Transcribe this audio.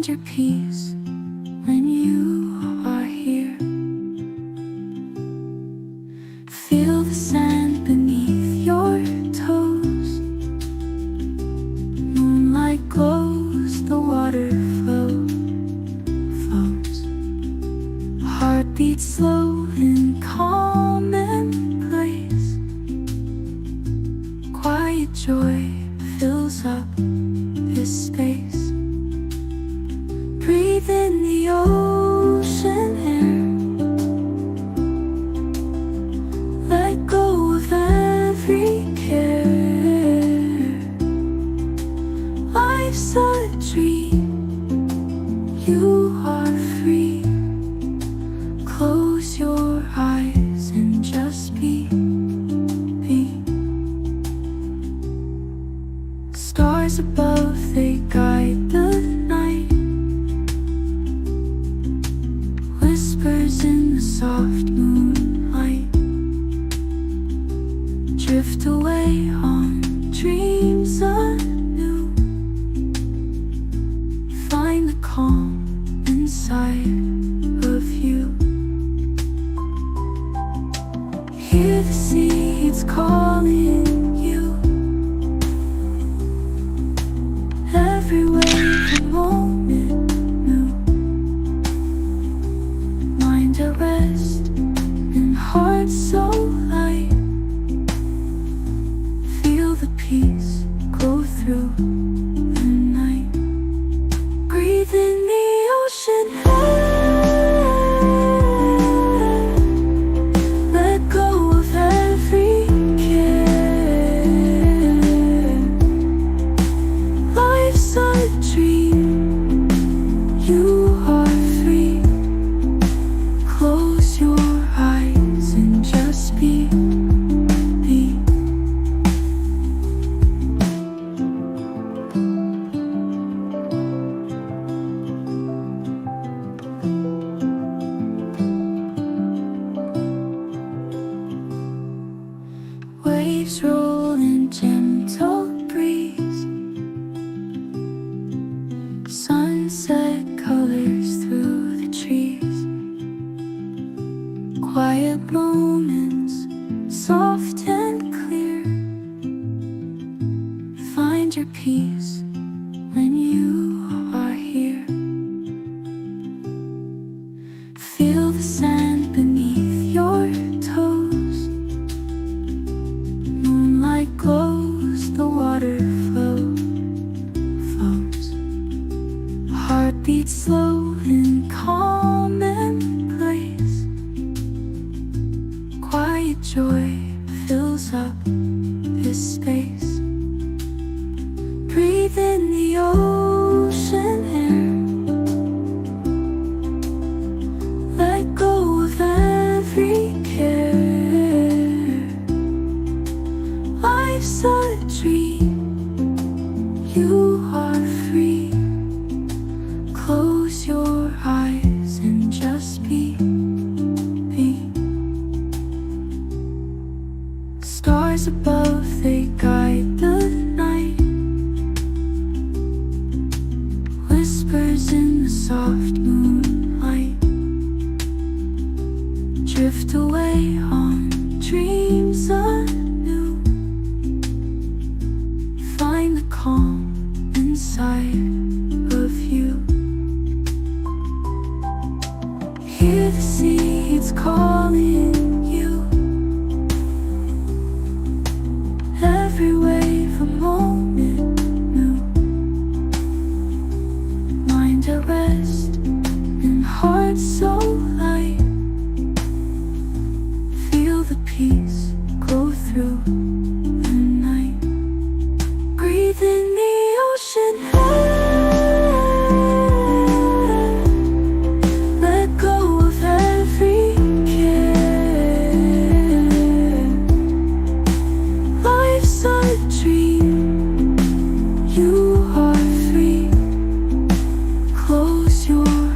Find your peace when you are here. Feel the sand beneath your toes. Moonlight glows, the water flows. Heart beats slow in calm embrace. Quiet joy fills up this space. Breathe in the ocean air. Let go of every care. Life's a dream, you are free. Close your eyes and just be. Stars above, they guide the night. Whispers in the soft moonlight. Drift away on dreams anew. Find the calm inside of you. Hear the seeds calling you. Every wave a moment new. Mind at rest and heart so light. Feel the peace glow through the night. Breathe in the ocean air. Let go of every care. Life's a dream, you are free. Close your eyes and just be. Waves roll in gentle breeze. Sunset colors through the trees. Quiet moments, soft and clear. Find your peace when you are here. Feel the sand beneath your toes. Moonlight glows, the water flows. Heart beats slow in calm embrace. Quiet joy fills up this space. Breathe in the ocean air. Let go of every care. Life's a dream, you are free. Close your eyes and just be. Stars above, they guide the night. Whispers in the soft moonlight. Drift away on dreams anew. Find the calm inside of you. Hear the seeds calling you. Every wave a moment new. Mind at rest and heart so light. Feel the peace glow through the night. Breathe in the ocean air. Let go of every care. Life's a dream, you are free. Close your